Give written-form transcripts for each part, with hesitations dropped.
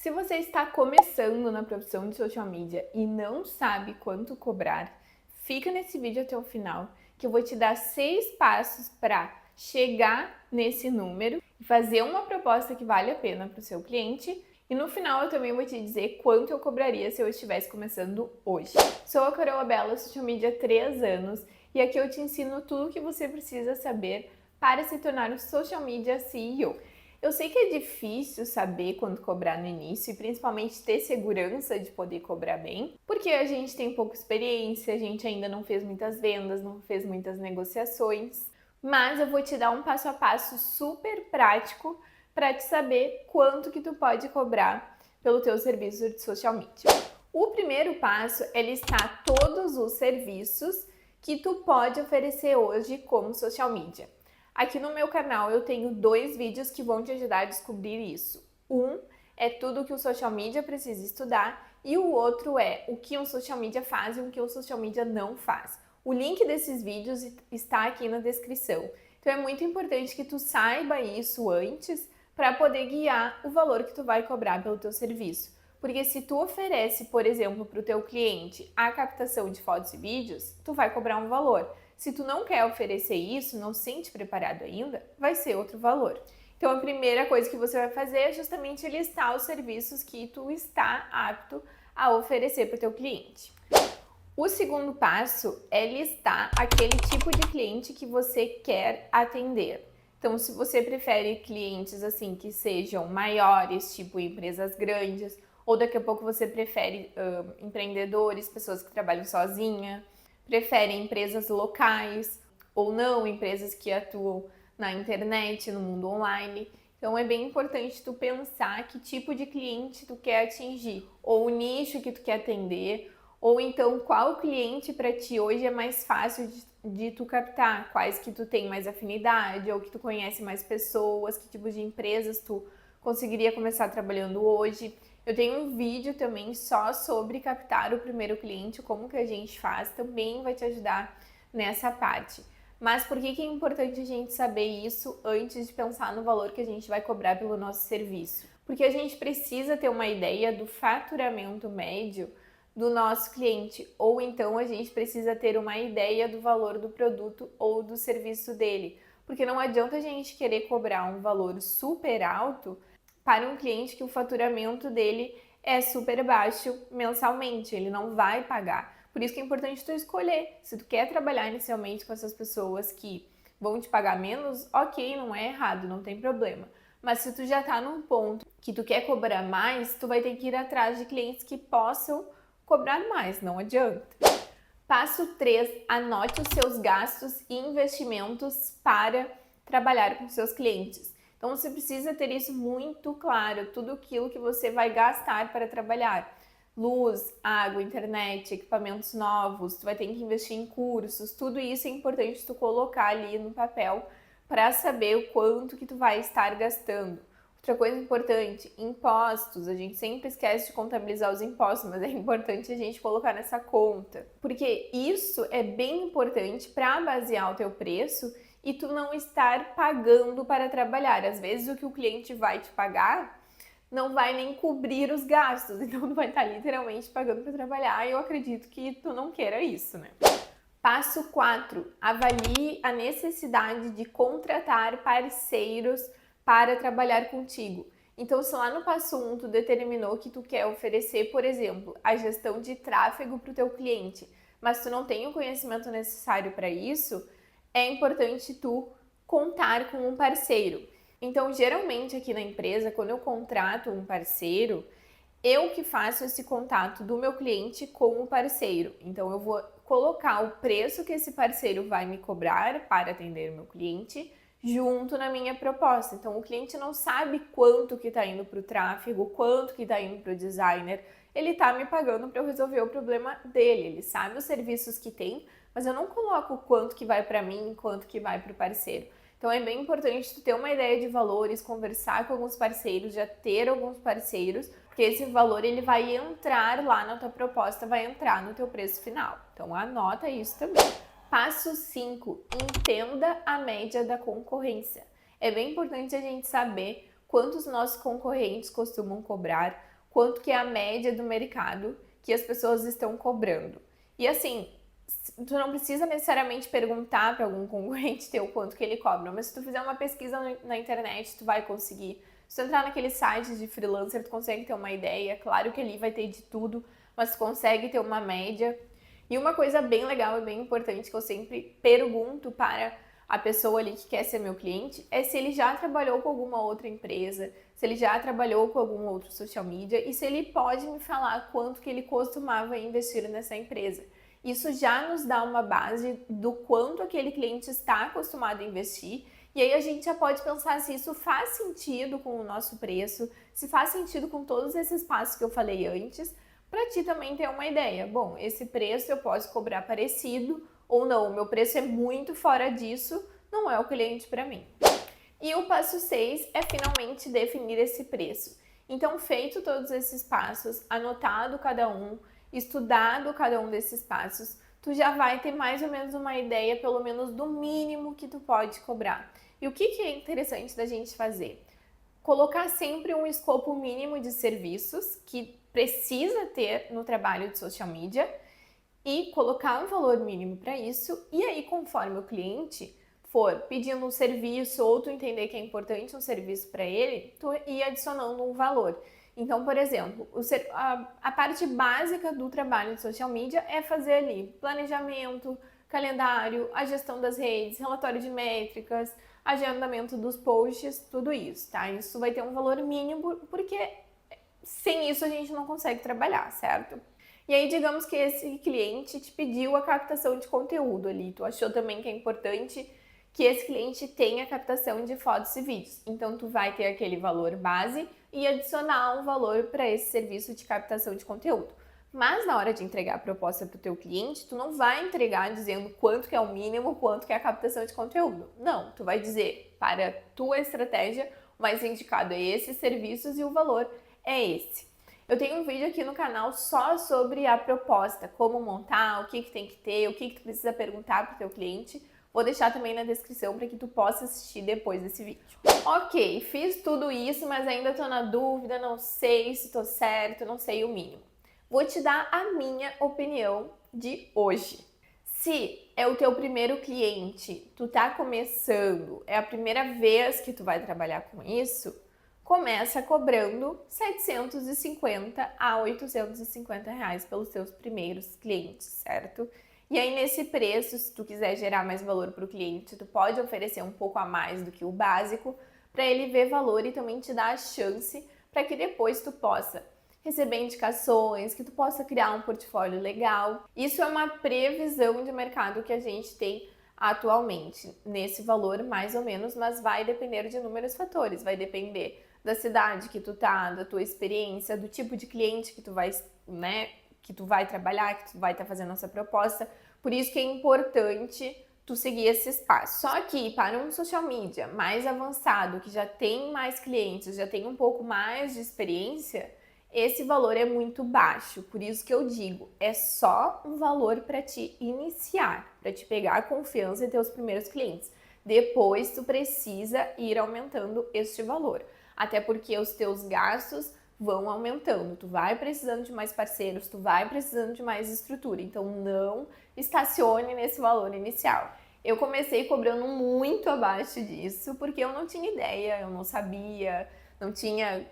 Se você está começando na profissão de social media e não sabe quanto cobrar, fica nesse vídeo até o final, que eu vou te dar 6 passos para chegar nesse número e fazer uma proposta que vale a pena para o seu cliente. E no final eu também vou te dizer quanto eu cobraria se eu estivesse começando hoje. Sou a Carol Abella, social media há 3 anos, e aqui eu te ensino tudo o que você precisa saber para se tornar um social media CEO. Eu sei que é difícil saber quanto cobrar no início e principalmente ter segurança de poder cobrar bem, porque a gente tem pouca experiência, a gente ainda não fez muitas vendas, não fez muitas negociações, mas eu vou te dar um passo a passo super prático para te saber quanto que tu pode cobrar pelo teu serviço de social media. O primeiro passo é listar todos os serviços que tu pode oferecer hoje como social media. Aqui no meu canal eu tenho 2 vídeos que vão te ajudar a descobrir isso. Um é tudo que o social media precisa estudar e o outro é o que um social media faz e o que um social media não faz. O link desses vídeos está aqui na descrição. Então é muito importante que tu saiba isso antes para poder guiar o valor que tu vai cobrar pelo teu serviço. Porque se tu oferece, por exemplo, para o teu cliente a captação de fotos e vídeos, tu vai cobrar um valor. Se tu não quer oferecer isso, não se sente preparado ainda, vai ser outro valor. Então a primeira coisa que você vai fazer é justamente listar os serviços que tu está apto a oferecer para o teu cliente. O segundo passo é listar aquele tipo de cliente que você quer atender. Então, se você prefere clientes assim que sejam maiores, tipo empresas grandes, ou daqui a pouco você prefere empreendedores, pessoas que trabalham sozinha, prefere empresas locais ou não, empresas que atuam na internet, no mundo online. Então é bem importante tu pensar que tipo de cliente tu quer atingir, ou o nicho que tu quer atender, ou então qual cliente para ti hoje é mais fácil de tu captar, quais que tu tem mais afinidade, ou que tu conhece mais pessoas, que tipo de empresas tu conseguiria começar trabalhando hoje. Eu tenho um vídeo também só sobre captar o primeiro cliente, como que a gente faz, também vai te ajudar nessa parte. Mas por que é importante a gente saber isso antes de pensar no valor que a gente vai cobrar pelo nosso serviço? Porque a gente precisa ter uma ideia do faturamento médio do nosso cliente, ou então a gente precisa ter uma ideia do valor do produto ou do serviço dele. Porque não adianta a gente querer cobrar um valor super alto para um cliente que o faturamento dele é super baixo mensalmente, ele não vai pagar. Por isso que é importante tu escolher. Se tu quer trabalhar inicialmente com essas pessoas que vão te pagar menos, ok, não é errado, não tem problema. Mas se tu já tá num ponto que tu quer cobrar mais, tu vai ter que ir atrás de clientes que possam cobrar mais, não adianta. Passo 3, anote os seus gastos e investimentos para trabalhar com seus clientes. Então você precisa ter isso muito claro, tudo aquilo que você vai gastar para trabalhar. Luz, água, internet, equipamentos novos, tu vai ter que investir em cursos, tudo isso é importante tu colocar ali no papel para saber o quanto que tu vai estar gastando. Outra coisa importante, impostos. A gente sempre esquece de contabilizar os impostos, mas é importante a gente colocar nessa conta. Porque isso é bem importante para basear o teu preço e tu não estar pagando para trabalhar. Às vezes o que o cliente vai te pagar não vai nem cobrir os gastos, então tu vai estar literalmente pagando para trabalhar e eu acredito que tu não queira isso, né? Passo 4, avalie a necessidade de contratar parceiros para trabalhar contigo. Então, se lá no passo 1 tu determinou que tu quer oferecer, por exemplo, a gestão de tráfego para o teu cliente, mas tu não tem o conhecimento necessário para isso, é importante tu contar com um parceiro. Então, geralmente aqui na empresa, quando eu contrato um parceiro, eu que faço esse contato do meu cliente com o parceiro. Então, eu vou colocar o preço que esse parceiro vai me cobrar para atender o meu cliente junto na minha proposta. Então, o cliente não sabe quanto que está indo para o tráfego, quanto que está indo para o designer. Ele está me pagando para eu resolver o problema dele. Ele sabe os serviços que tem, mas eu não coloco quanto que vai para mim, quanto que vai para o parceiro. Então é bem importante tu ter uma ideia de valores, conversar com alguns parceiros, já ter alguns parceiros, porque esse valor ele vai entrar lá na tua proposta, vai entrar no teu preço final. Então anota isso também. Passo 5, entenda a média da concorrência. É bem importante a gente saber quantos nossos concorrentes costumam cobrar, quanto que é a média do mercado que as pessoas estão cobrando. E assim, tu não precisa necessariamente perguntar para algum concorrente teu quanto que ele cobra, mas se tu fizer uma pesquisa na internet, tu vai conseguir. Se tu entrar naqueles sites de freelancer, tu consegue ter uma ideia. Claro que ali vai ter de tudo, mas tu consegue ter uma média. E uma coisa bem legal e bem importante que eu sempre pergunto para a pessoa ali que quer ser meu cliente é se ele já trabalhou com alguma outra empresa, se ele já trabalhou com algum outro social media e se ele pode me falar quanto que ele costumava investir nessa empresa. Isso já nos dá uma base do quanto aquele cliente está acostumado a investir e aí a gente já pode pensar se isso faz sentido com o nosso preço, se faz sentido com todos esses passos que eu falei antes, para ti também ter uma ideia. Bom, esse preço eu posso cobrar parecido ou não, o meu preço é muito fora disso, não é o cliente para mim. E o passo 6 é finalmente definir esse preço. Então, feito todos esses passos, anotado cada um, estudado cada um desses passos, tu já vai ter mais ou menos uma ideia, pelo menos do mínimo que tu pode cobrar. E o que é interessante da gente fazer? Colocar sempre um escopo mínimo de serviços que precisa ter no trabalho de social media e colocar um valor mínimo para isso, e aí conforme o cliente for pedindo um serviço ou tu entender que é importante um serviço para ele, tu ir adicionando um valor. Então, por exemplo, a parte básica do trabalho de social media é fazer ali planejamento, calendário, a gestão das redes, relatório de métricas, agendamento dos posts, tudo isso, tá? Isso vai ter um valor mínimo porque sem isso a gente não consegue trabalhar, certo? E aí, digamos que esse cliente te pediu a captação de conteúdo ali, tu achou também que é importante que esse cliente tenha captação de fotos e vídeos. Então, tu vai ter aquele valor base e adicionar um valor para esse serviço de captação de conteúdo. Mas na hora de entregar a proposta para o teu cliente, tu não vai entregar dizendo quanto que é o mínimo, quanto que é a captação de conteúdo. Não, tu vai dizer para a tua estratégia, o mais indicado é esses serviços e o valor é esse. Eu tenho um vídeo aqui no canal só sobre a proposta, como montar, o que tem que ter, o que tu precisa perguntar para o teu cliente. Vou deixar também na descrição para que tu possa assistir depois desse vídeo. Ok, fiz tudo isso, mas ainda estou na dúvida, não sei se estou certo, não sei o mínimo. Vou te dar a minha opinião de hoje. Se é o teu primeiro cliente, tu tá começando, é a primeira vez que tu vai trabalhar com isso, começa cobrando 750 a 850 reais pelos seus primeiros clientes, certo? E aí nesse preço, se tu quiser gerar mais valor para o cliente, tu pode oferecer um pouco a mais do que o básico para ele ver valor e também te dar a chance para que depois tu possa receber indicações, que tu possa criar um portfólio legal. Isso é uma previsão de mercado que a gente tem atualmente, nesse valor mais ou menos, mas vai depender de inúmeros fatores, vai depender da cidade que tu tá, da tua experiência, do tipo de cliente que tu vai, que tu vai trabalhar, que tu vai estar fazendo essa proposta. Por isso que é importante tu seguir esses passos. Só que para um social media mais avançado, que já tem mais clientes, já tem um pouco mais de experiência, esse valor é muito baixo. Por isso que eu digo, é só um valor para te iniciar, para te pegar a confiança e ter os primeiros clientes. Depois tu precisa ir aumentando este valor. Até porque os teus gastos vão aumentando, tu vai precisando de mais parceiros, tu vai precisando de mais estrutura, então não estacione nesse valor inicial. Eu comecei cobrando muito abaixo disso, porque eu não tinha ideia, eu não sabia, não tinha,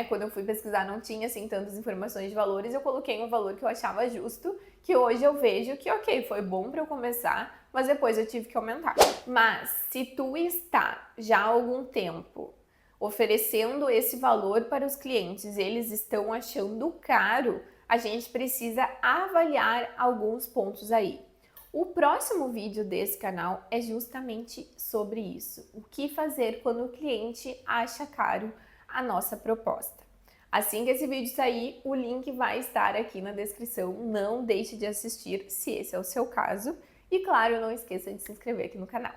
quando eu fui pesquisar não tinha assim tantas informações de valores, eu coloquei um valor que eu achava justo, que hoje eu vejo que ok, foi bom para eu começar, mas depois eu tive que aumentar. Mas se tu está já há algum tempo oferecendo esse valor para os clientes, eles estão achando caro, a gente precisa avaliar alguns pontos aí. O próximo vídeo desse canal é justamente sobre isso. O que fazer quando o cliente acha caro a nossa proposta. Assim que esse vídeo sair, o link vai estar aqui na descrição. Não deixe de assistir se esse é o seu caso. E claro, não esqueça de se inscrever aqui no canal.